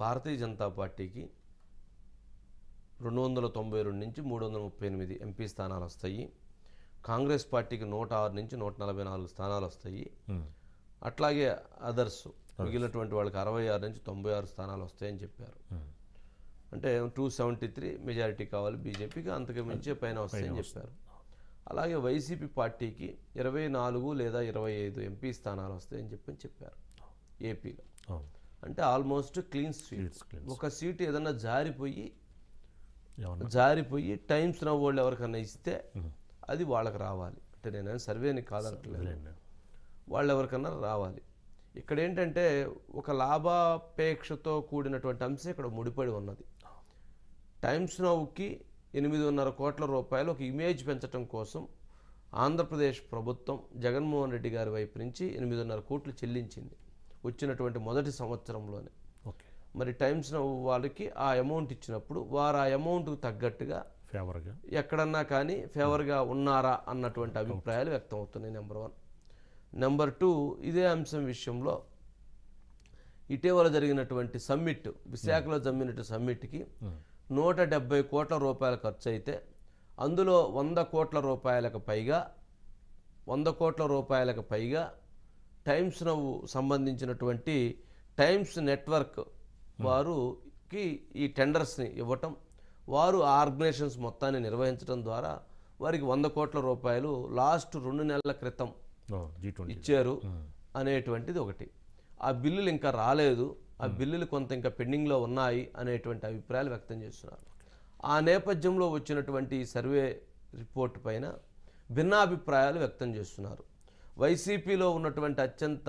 భారతీయ జనతా పార్టీకి 292 నుంచి 338 ఎంపీ స్థానాలు వస్తాయి. కాంగ్రెస్ పార్టీకి 106 నుంచి 144 స్థానాలు వస్తాయి. అట్లాగే అదర్స్ మిగిలినటువంటి వాళ్ళకి 66 నుంచి 96 స్థానాలు వస్తాయని చెప్పారు. అంటే 273 మెజారిటీ కావాలి బీజేపీకి, అంతకు మించే పైన వస్తాయని చెప్పారు. అలాగే వైసీపీ పార్టీకి 24 లేదా 25 ఎంపీ స్థానాలు వస్తాయని చెప్పారు ఏపీలో. అంటే ఆల్మోస్ట్ క్లీన్ స్వీట్. ఒక సీటు ఏదన్నా జారిపోయి టైమ్స్ నవ్ వాళ్ళు ఎవరికన్నా ఇస్తే అది వాళ్ళకి రావాలి. అంటే నేను సర్వేని కాదనట్లేదు, వాళ్ళు ఎవరికన్నా రావాలి. ఇక్కడ ఏంటంటే ఒక లాభాపేక్షతో కూడినటువంటి అంశం ఇక్కడ ముడిపడి ఉన్నది. టైమ్స్ నవ్కి 8.5 కోట్ల రూపాయలు ఒక ఇమేజ్ పెంచడం కోసం ఆంధ్రప్రదేశ్ ప్రభుత్వం జగన్మోహన్ రెడ్డి గారి వైపు నుంచి 8.5 కోట్లు చెల్లించింది వచ్చినటువంటి మొదటి సంవత్సరంలోనే. మరి టైమ్స్ నవ్ వాళ్ళకి ఆ అమౌంట్ ఇచ్చినప్పుడు వారు ఆ అమౌంట్కు తగ్గట్టుగా ఫేవర్గా ఎక్కడన్నా కానీ ఫేవర్గా ఉన్నారా అన్నటువంటి అభిప్రాయాలు వ్యక్తం అవుతున్నాయి. నెంబర్ 1. నెంబర్ 2, ఇదే అంశం విషయంలో ఇటీవల జరిగినటువంటి సమ్మిట్, విశాఖలో జమ్మినట్టు సమ్మిట్కి 170 కోట్ల రూపాయలు ఖర్చు అయితే అందులో 100 కోట్ల రూపాయలకు పైగా టైమ్స్ నవ్ సంబంధించినటువంటి టైమ్స్ నెట్వర్క్ వారికి ఈ టెండర్స్ని ఇవ్వటం, వారు ఆ ఆర్గనైజేషన్స్ మొత్తాన్ని నిర్వహించడం ద్వారా వారికి 100 కోట్ల రూపాయలు లాస్ట్ 2 నెలల క్రితం ఇచ్చారు అనేటువంటిది ఒకటి. ఆ బిల్లులు ఇంకా రాలేదు, ఆ బిల్లులు కొంత ఇంకా పెండింగ్లో ఉన్నాయి అనేటువంటి అభిప్రాయాలు వ్యక్తం చేస్తున్నారు. ఆ నేపథ్యంలో వచ్చినటువంటి సర్వే రిపోర్ట్ పైన భిన్నాభిప్రాయాలు వ్యక్తం చేస్తున్నారు. వైసీపీలో ఉన్నటువంటి అత్యంత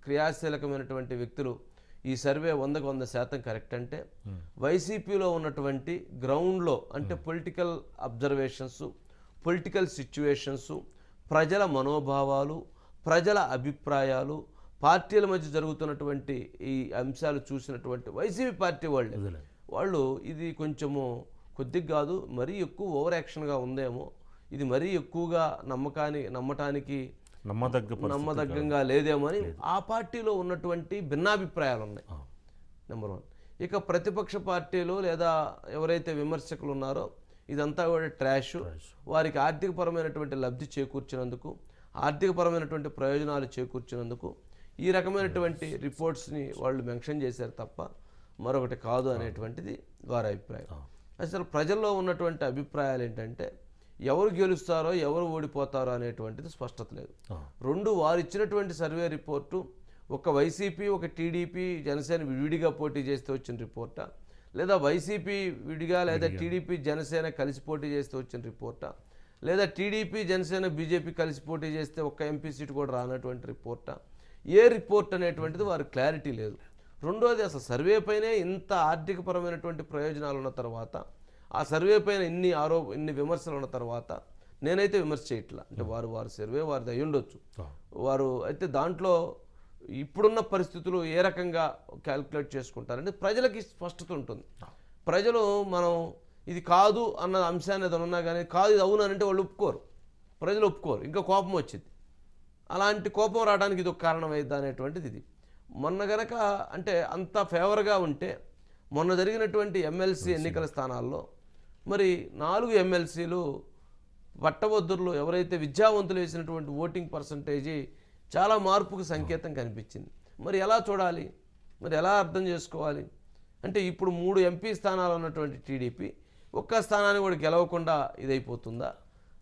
క్రియాశీలకమైనటువంటి వ్యక్తులు ఈ సర్వే 100% కరెక్ట్ అంటే, వైసీపీలో ఉన్నటువంటి గ్రౌండ్లో అంటే పొలిటికల్ అబ్జర్వేషన్స్, పొలిటికల్ సిచ్యువేషన్స్, ప్రజల మనోభావాలు, ప్రజల అభిప్రాయాలు, పార్టీల మధ్య జరుగుతున్నటువంటి ఈ అంశాలు చూసినటువంటి వైసీపీ పార్టీ వాళ్ళు ఇది కొంచెము కొద్దిగా కాదు మరీ ఎక్కువ ఓవర్ యాక్షన్గా ఉందేమో, ఇది మరీ ఎక్కువగా నమ్మటానికి నమ్మదగ్గంగా లేదేమో అని ఆ పార్టీలో ఉన్నటువంటి భిన్నాభిప్రాయాలు ఉన్నాయి. నెంబర్ 1. ఇక ప్రతిపక్ష పార్టీలు లేదా ఎవరైతే విమర్శకులు ఉన్నారో ఇదంతా కూడా ట్రాష్, వారికి ఆర్థికపరమైనటువంటి లబ్ధి చేకూర్చినందుకు, ఆర్థికపరమైనటువంటి ప్రయోజనాలు చేకూర్చినందుకు ఈ రకమైనటువంటి రిపోర్ట్స్ని వాళ్ళు మెన్షన్ చేశారు తప్ప మరొకటి కాదు అనేటువంటిది వారి అభిప్రాయం. అసలు ప్రజల్లో ఉన్నటువంటి అభిప్రాయాలు ఏంటంటే ఎవరు గెలుస్తారో ఎవరు ఓడిపోతారో అనేటువంటిది స్పష్టత లేదు. 2, వారు ఇచ్చినటువంటి సర్వే రిపోర్టు ఒక వైసీపీ, ఒక టీడీపీ, జనసేన విడిగా పోటీ చేస్తే వచ్చిన రిపోర్టా, లేదా వైసీపీ విడిగా లేదా టీడీపీ జనసేన కలిసి పోటీ చేస్తే వచ్చిన రిపోర్టా, లేదా టీడీపీ జనసేన బీజేపీ కలిసి పోటీ చేస్తే ఒక్క ఎంపీ సీటు కూడా రానటువంటి రిపోర్టా, ఏ రిపోర్ట్ అనేటువంటిది వారికి క్లారిటీ లేదు. రెండోది, అసలు సర్వే పైనే ఇంత ఆర్థికపరమైనటువంటి ప్రయోజనాలు ఉన్న తర్వాత, ఆ సర్వే పైన ఇన్ని విమర్శలు ఉన్న తర్వాత నేనైతే విమర్శ చేయట్లా. అంటే వారి సర్వే వారిది అయి ఉండొచ్చు, వారు అయితే దాంట్లో ఇప్పుడున్న పరిస్థితులు ఏ రకంగా క్యాల్కులేట్ చేసుకుంటారంటే ప్రజలకి స్పష్టత ఉంటుంది. ప్రజలు మనం ఇది కాదు అన్న అంశాన్ని ఏదైనా ఉన్నా కానీ కాదు ఇది అవునంటే వాళ్ళు ప్రజలు ఒప్పుకోరు, ఇంకా కోపం వచ్చింది. అలాంటి కోపం రావడానికి ఇది ఒక కారణం అయిద్దా అనేటువంటిది ఇది. మొన్న గనక అంటే అంత ఫేవర్గా ఉంటే మొన్న జరిగినటువంటి ఎమ్మెల్సీ ఎన్నికల స్థానాల్లో మరి 4 ఎమ్మెల్సీలు పట్టభద్రులు ఎవరైతే విద్యావంతులు వేసినటువంటి ఓటింగ్ పర్సంటేజీ చాలా మార్పుకు సంకేతం కనిపించింది. మరి ఎలా చూడాలి, మరి ఎలా అర్థం చేసుకోవాలి అంటే ఇప్పుడు 3 ఎంపీ స్థానాలు ఉన్నటువంటి టీడీపీ ఒక్క స్థానాన్ని కూడా గెలవకుండా ఇదైపోతుందా,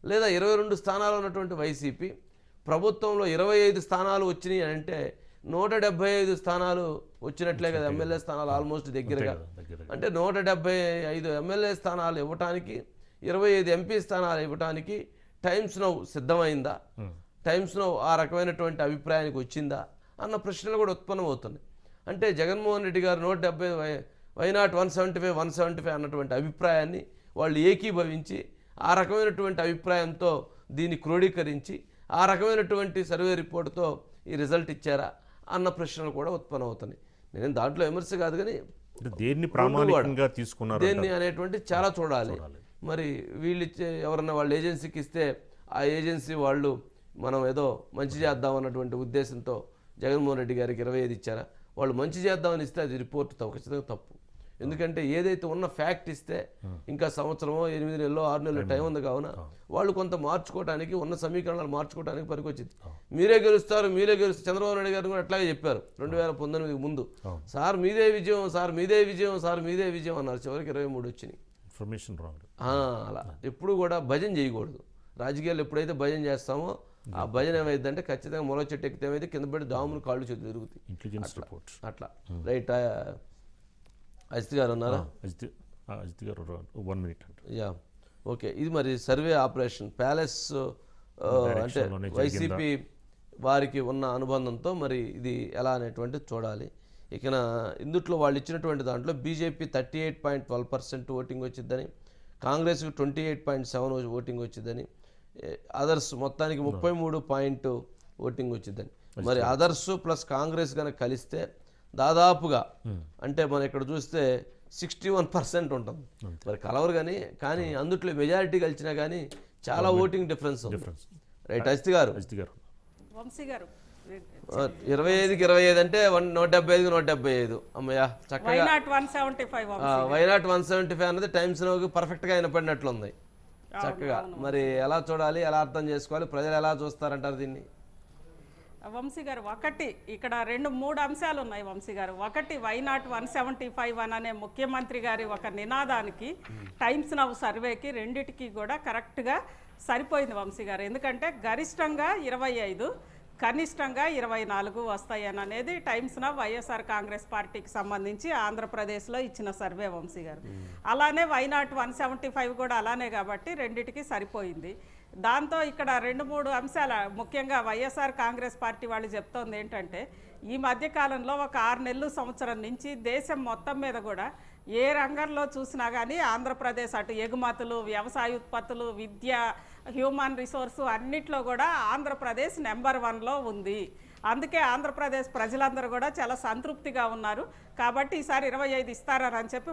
లేదా 22 స్థానాలు ఉన్నటువంటి వైసీపీ ప్రభుత్వంలో 25 స్థానాలు వచ్చినాయి అంటే 175 స్థానాలు వచ్చినట్లే కదా. ఎమ్మెల్యే స్థానాలు ఆల్మోస్ట్ దగ్గరగా అంటే 175 ఎమ్మెల్యే స్థానాలు ఇవ్వటానికి, 25 ఎంపీ స్థానాలు ఇవ్వటానికి టైమ్స్ నవ్ సిద్ధమైందా, టైమ్స్ నవ్ ఆ రకమైనటువంటి అభిప్రాయానికి వచ్చిందా అన్న ప్రశ్నలు కూడా ఉత్పన్నమవుతున్నాయి. అంటే జగన్మోహన్ రెడ్డి గారు 170 వైనాట్ 175 అన్నటువంటి అభిప్రాయాన్ని వాళ్ళు ఏకీభవించి ఆ రకమైనటువంటి అభిప్రాయంతో దీన్ని క్రోడీకరించి ఆ రకమైనటువంటి సర్వే రిపోర్టుతో ఈ రిజల్ట్ ఇచ్చారా అన్న ప్రశ్నలు కూడా ఉత్పన్నమవుతున్నాయి. నేను దాంట్లో విమర్శ కాదు కానీ దేన్ని ప్రామాణికంగా తీసుకున్నారు దేన్ని అనేటువంటి చాలా చూడాలి. మరి వీళ్ళు ఎవరన్నా వాళ్ళ ఏజెన్సీకి ఇస్తే ఆ ఏజెన్సీ వాళ్ళు మనం ఏదో మంచి చేద్దాం అన్నటువంటి ఉద్దేశంతో జగన్మోహన్ రెడ్డి గారికి 25 ఇచ్చారా, వాళ్ళు మంచి చేద్దామని ఇస్తే అది రిపోర్ట్ ఖచ్చితంగా తప్పు. ఎందుకంటే ఏదైతే ఉన్న ఫ్యాక్ట్ ఇస్తే ఇంకా సంవత్సరమో 8 నెలలో 6 నెలలు టైం ఉంది కావున వాళ్ళు కొంత మార్చుకోవడానికి ఉన్న సమీకరణాలు మార్చుకోవడానికి పనికొచ్చింది. మీరే గెలుస్తారు చంద్రబాబు నాయుడు గారు కూడా అట్లాగే చెప్పారు 2019 ముందు, సార్ మీదే విజయం, సార్ మీదే విజయం, సార్ మీదే విజయం అన్నారు. చివరికి 23 వచ్చినాయి. Information wrong. అలా ఎప్పుడు కూడా భజన చేయకూడదు. రాజకీయాల్లో ఎప్పుడైతే భజన చేస్తామో ఆ భజన ఏమైందంటే ఖచ్చితంగా మొల చెట్టు ఎక్కితే ఏమైతే కింద పడి దాములు కాళ్ళు చేతులు తిరుగుతాయి. ఇంటెలిజెన్స్ రిపోర్ట్స్ అట్లా రైట్. అజిత్ గారు ఉన్నారా? అజిత్ గారు 1 minute. Yeah okay. ఇది మరి సర్వే ఆపరేషన్ ప్యాలెస్ అంటే వైసీపీ వారికి ఉన్న అనుబంధంతో మరి ఇది ఎలా అనేటువంటిది చూడాలి. ఇక ఇందుట్లో వాళ్ళు ఇచ్చినటువంటి దాంట్లో బీజేపీ 38.12% ఓటింగ్ వచ్చిందని, కాంగ్రెస్కి 28.7 ఓటింగ్ వచ్చిందని, అదర్స్ మొత్తానికి 33 ఓటింగ్ వచ్చిందని. మరి అదర్స్ ప్లస్ కాంగ్రెస్ కనుక కలిస్తే దాదాపుగా అంటే మనం ఇక్కడ చూస్తే 61% ఉంటుంది. మరి కలవరు కానీ అందుట్లో మెజారిటీ కలిసినా కానీ చాలా ఓటింగ్ డిఫరెన్స్ ఉంది. రైట్ అజిత్ గారు. వంశీ గారు 25కి 25 అంటే 175కి 175. అమ్మయ్య చక్కగా వైనాట్ 175 అన్నది టైమ్స్ నోకి పర్ఫెక్ట్గా వినపడినట్లుంది చక్కగా. మరి ఎలా చూడాలి, ఎలా అర్థం చేసుకోవాలి, ప్రజలు ఎలా చూస్తారంటారు దీన్ని? వంశీ గారు ఒకటి ఇక్కడ 2-3 అంశాలు ఉన్నాయి వంశీ గారు. ఒకటి వైనాట్ 175 అనే ముఖ్యమంత్రి గారి ఒక నినాదానికి టైమ్స్ నౌ సర్వేకి రెండిటికి కూడా కరెక్ట్గా సరిపోయింది వంశీ గారు. ఎందుకంటే గరిష్టంగా 25, కనిష్టంగా 24 వస్తాయని అనేది టైమ్స్ నౌ వైఎస్ఆర్ కాంగ్రెస్ పార్టీకి సంబంధించి ఆంధ్రప్రదేశ్లో ఇచ్చిన సర్వే వంశీ గారు. అలానే వైనాట్ 175 కూడా అలానే కాబట్టి రెండిటికి సరిపోయింది. దాంతో ఇక్కడ 2-3 అంశాల ముఖ్యంగా వైఎస్ఆర్ కాంగ్రెస్ పార్టీ వాళ్ళు చెప్తోంది ఏంటంటే ఈ మధ్యకాలంలో ఒక 6 నెలలు సంవత్సరం నుంచి దేశం మొత్తం మీద కూడా ఏ రంగంలో చూసినా కానీ ఆంధ్రప్రదేశ్ అటు ఎగుమతులు, వ్యవసాయ ఉత్పత్తులు, విద్య, హ్యూమన్ రిసోర్సు అన్నిట్లో కూడా ఆంధ్రప్రదేశ్ నెంబర్ 1లో ఉంది. అందుకే ఆంధ్రప్రదేశ్ ప్రజలందరూ కూడా చాలా సంతృప్తిగా ఉన్నారు. కాబట్టి ఈసారి 25 ఇస్తారని చెప్పి